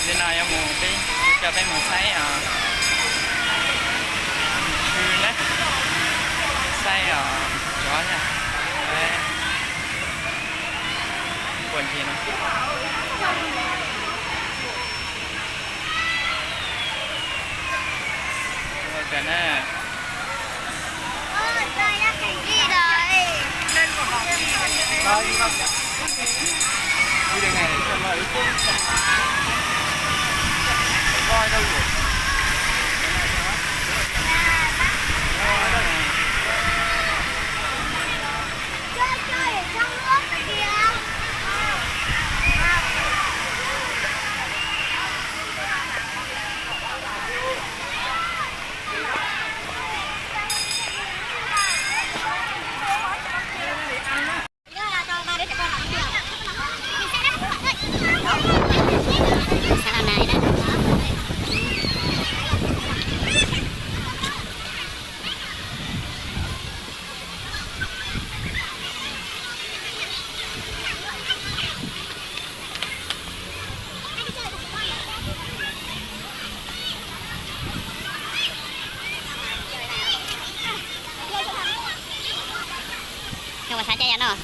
Bên này em một tí cho thấy một say chư đấy say ở đó nha. Đây. Quần gì nó cái này đi đường này cho mời coi đâu rồi. Chơi ở trong nước kìa. Nhưng mà sao chơi nó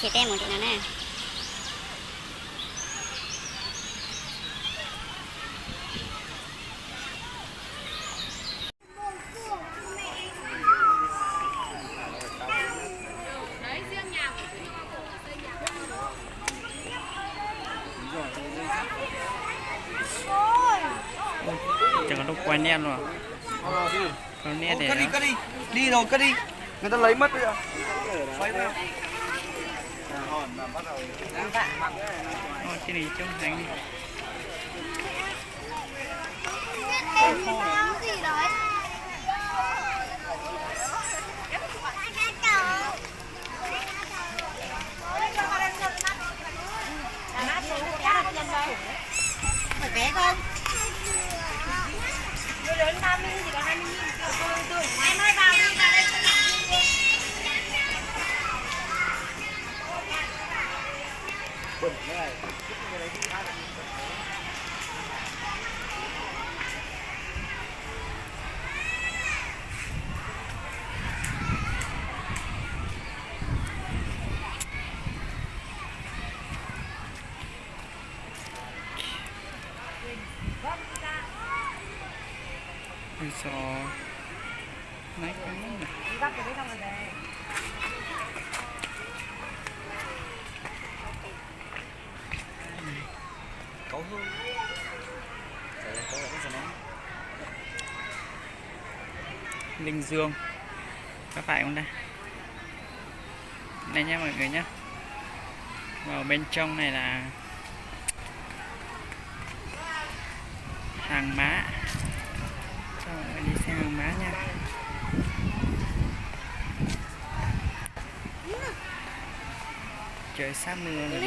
chỉ tem một chỗ nào nè. Chẳng có lúc quay nét luôn. Có nét để cất đi, đi rồi cất đi. Người ta lấy mất bây giờ. Cái này trông đánh đi. Gì đấy? Phải vé không? Đưa đến 30 thì có 20.000. Em ơi vào đi, vào đây. Ôi giời. Mấy cái này. Gắp cái đấy xong rồi về. Cấu hương. Linh Dương. Có phải không đây? Đây nha mọi người nhé. Vào bên trong này là hàng má. Cho mọi người đi xem hàng má nha. Trời sắp mưa rồi.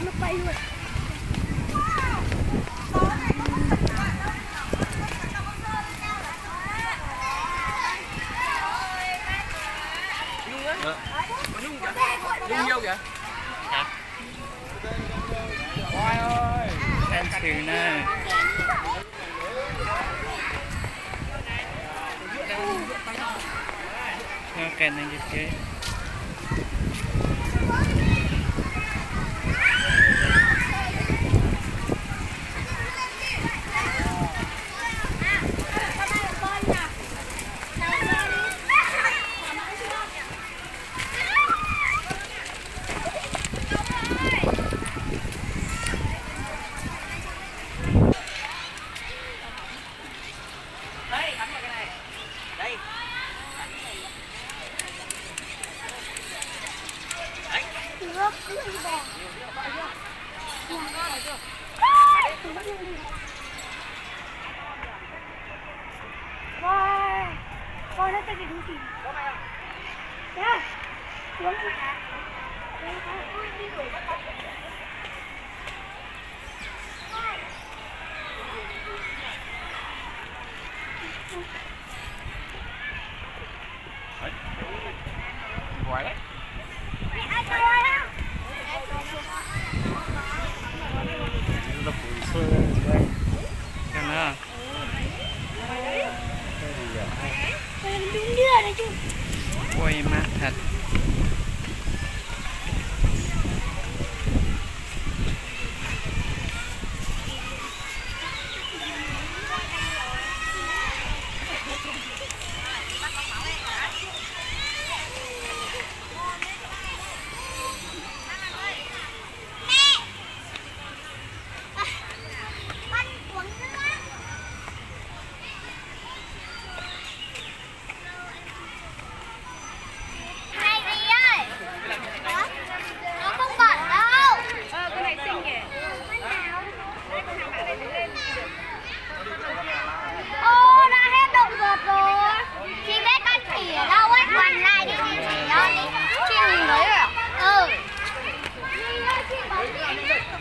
Nó bay luôn. Nhung đâu vậy? Hả? Ôi ơi, em thử nè. Nó kèn này kia. Coi nó cái gì đúng gì. Nha. Xuống đi. Ngoài đấy. Ai chơi á? nó phủ sơ cho nó Đúng đưa đấy chứ. quay mát thật.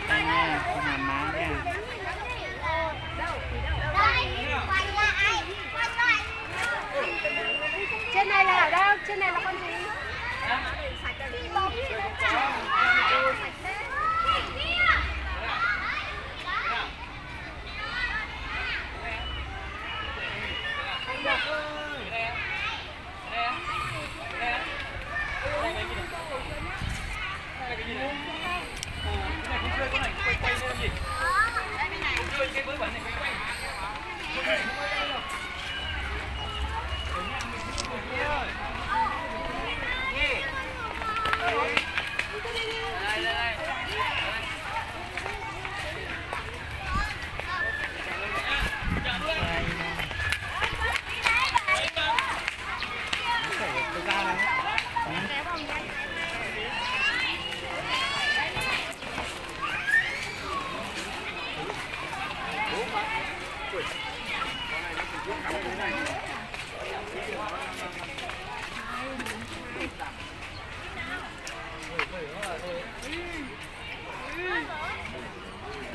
Đây nha, con làm má nha. Trên này là ở đâu? Trên này là con gì?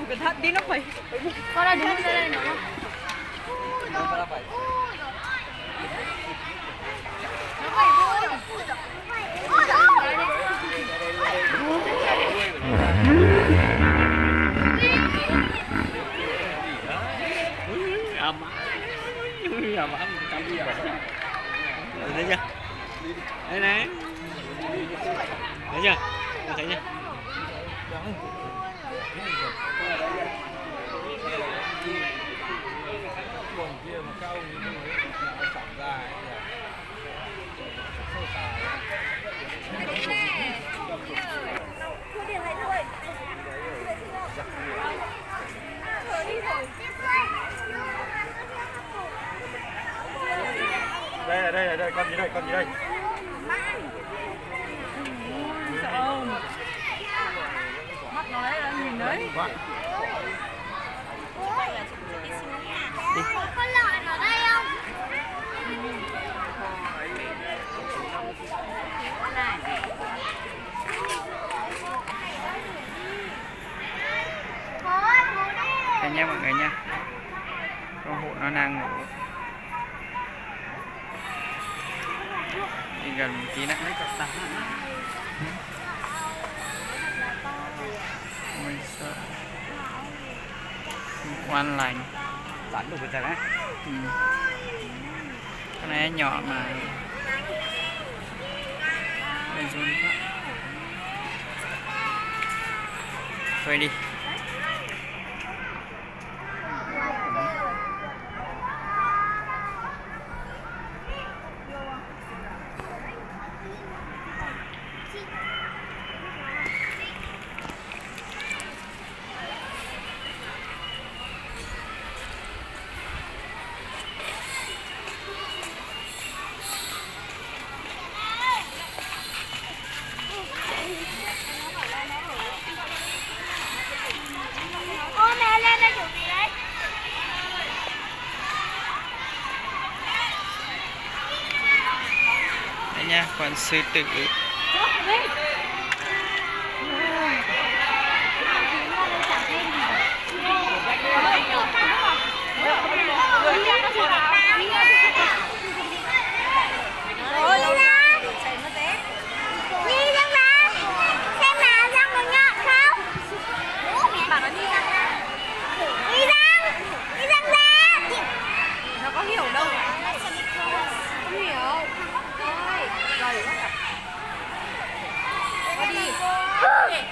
Cẩn thận đi nó phải. Con đây đúng đây nó. Thấy chưa? Đây này. Thấy chưa? Thấy chưa? Đây, con gì đây, con gì đây? Sợ không? Mắt nó đấy là nhìn đấy. Con lợn ở đây không? Đây nha mọi người nha. Con hụ nó đang ngủ. Đi gần một tí nữa. Ôi sợ. Ngoan lành. Bắn được cái này. Ừ. Con này nhỏ mà. Đây run quá. Thôi đi. nha, quan sư tử. Nó có hiểu đâu. Không hiểu. Thôi. Rồi. Có đi. Rồi.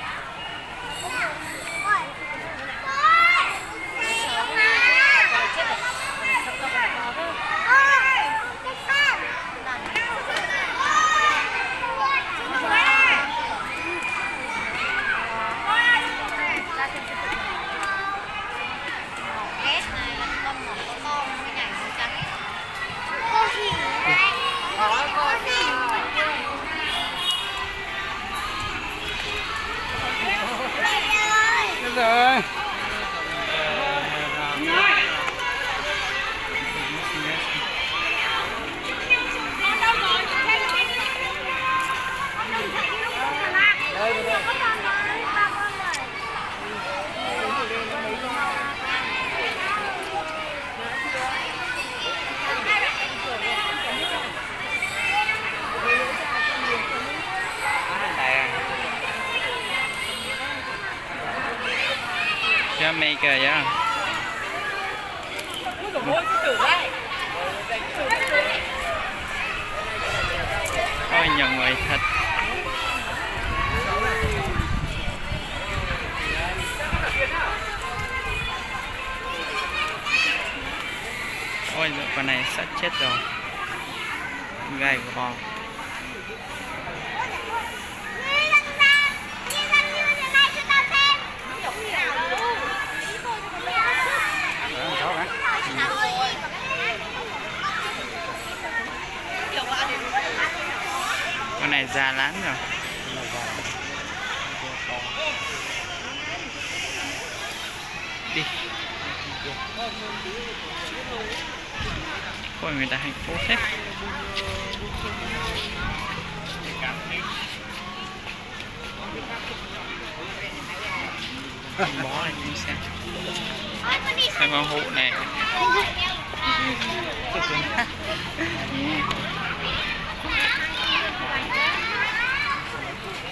Cho mày kìa vậy. Ôi nhiều người thật. Ôi con này sắp chết rồi. Gai của bò. Con này già lắm rồi. Đi. Ôi người ta hạnh phúc hết. Bó này cũng xem. Xem con hụ này.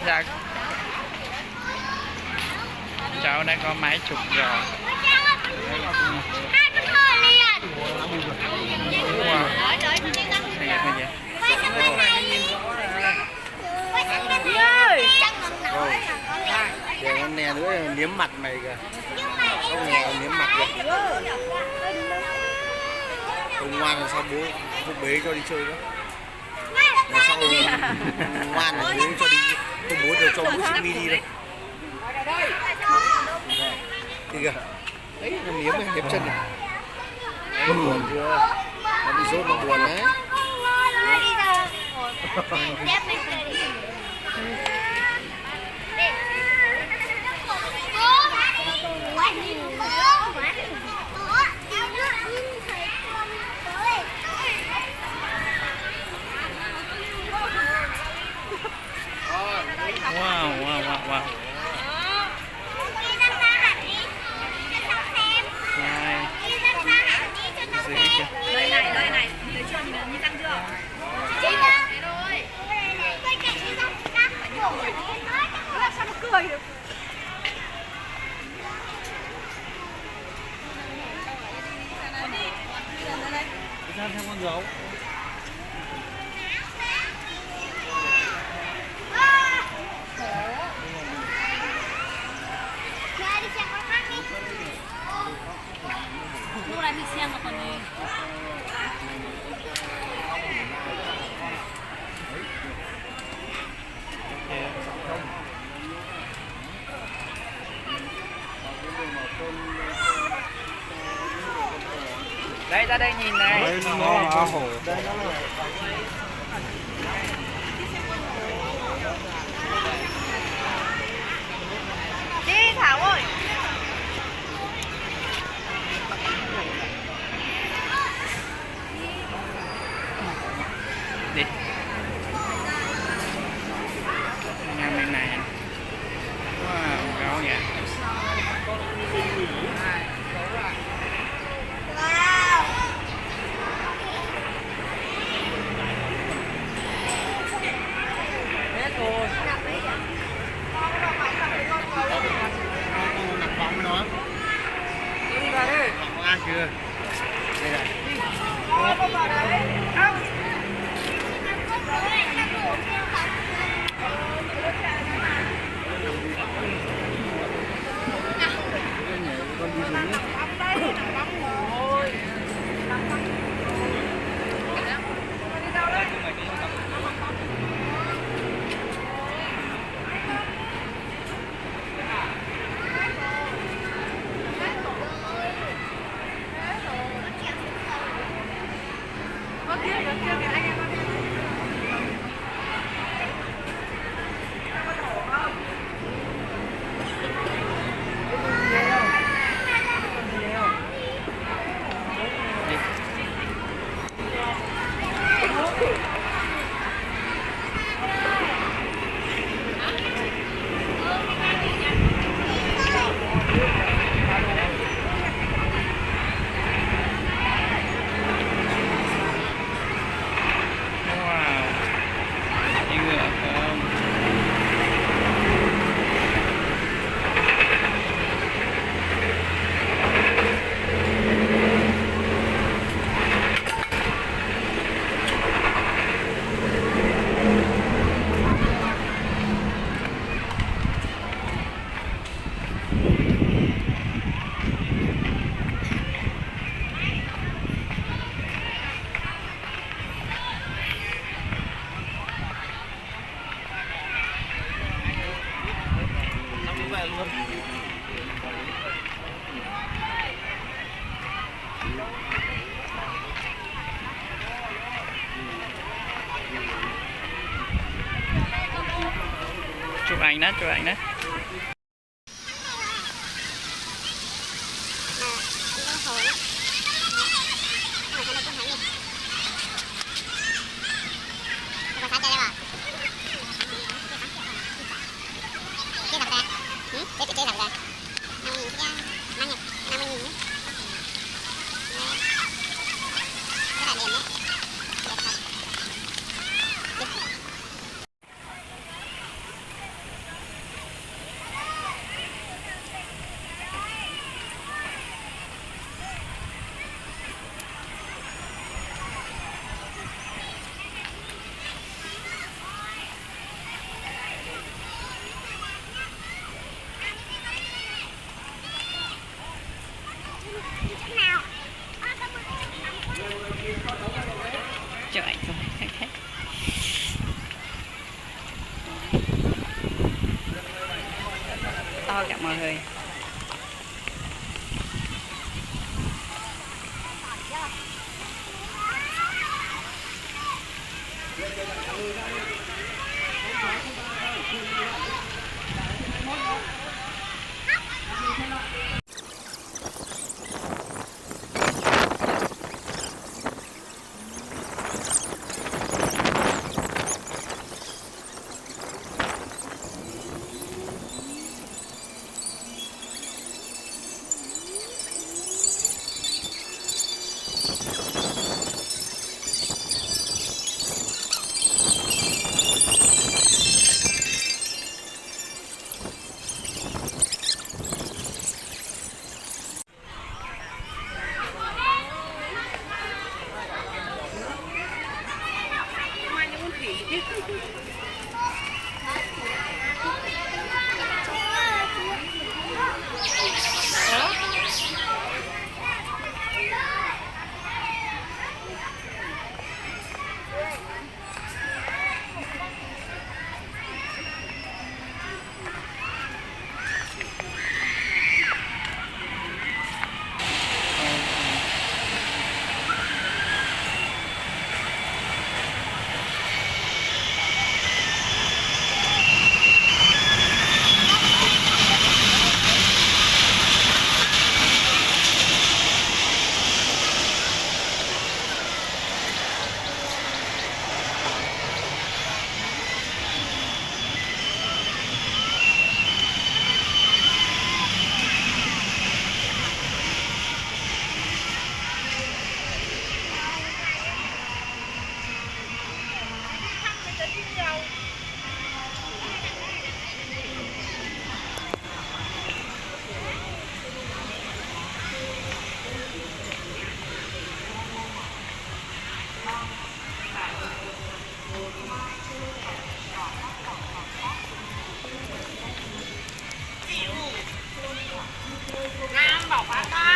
Dạ. Cháu đã có mấy chục rồi. Wow. Kìa con nè nữa liếm mặt mày kìa. Không nè liếm mặt kìa. Không ngoan là sao bố không bế cho đi chơi nữa. Là sao ngoan là bố cho đi. Không bố được cho bố Sĩ My đi đâu. Thì kìa. Đấy nó liếm chân này. Đấy, buồn chưa? Nó bị sốt nó buồn đấy. Wow. Đây này, nhìn thấy chưa? Nhìn răng chưa? Sao nó cười được? Ra theo con gấu. Lúc này mình xem một con gì? Đây ra đây nhìn này. Đấy, nó là hổ. Đây nó là Đi Thảo ơi. Đi. ว้าวนี่เหงือกครับ Nắm về luôn. Chụp ảnh đó, chụp ảnh đó. Chụp ảnh thôi. To cả mọi người.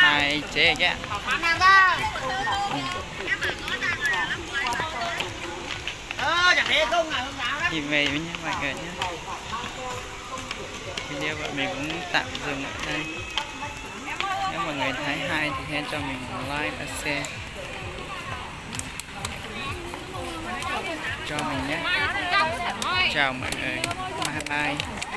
Này chế chứ. Thì về với những mọi người nhé. Video bọn mình cũng tạm dừng ở đây. Nếu mọi người thấy hay thì hãy cho mình like và share. cho mình nhé. Chào mọi người, bye bye.